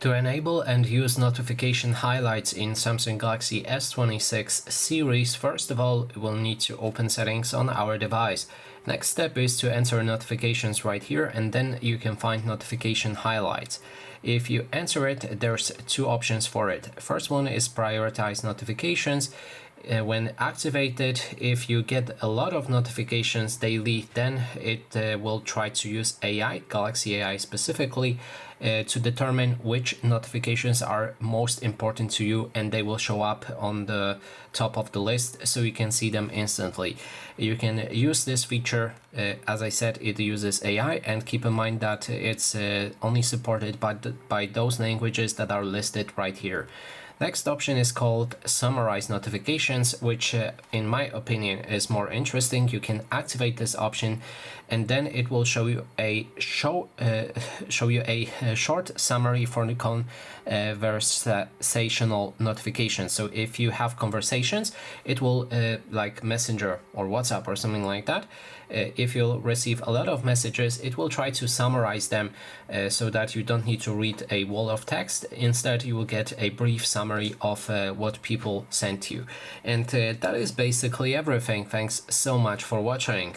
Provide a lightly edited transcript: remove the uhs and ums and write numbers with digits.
To enable and use notification highlights in Samsung Galaxy S26 series, first of all, we'll need to open settings on our device. Next step is to enter notifications right here, and then you can find notification highlights. If you enter it, there's two options for it. First one is prioritize notifications. When activated, if you get a lot of notifications daily, then it will try to use AI, Galaxy AI specifically, to determine which notifications are most important to you, and they will show up on the top of the list so you can see them instantly. You can use this feature, as I said, it uses AI, and keep in mind that it's only supported by those languages that are listed right here. Next option is called Summarize Notifications, which in my opinion is more interesting. You can activate this option, and then it will show you a short summary for the conversational notifications. So if you have conversations, it will like Messenger or WhatsApp or something like that. If you'll receive a lot of messages, it will try to summarize them so that you don't need to read a wall of text. Instead, you will get a brief summary of what people sent you. And that is basically everything. Thanks so much for watching.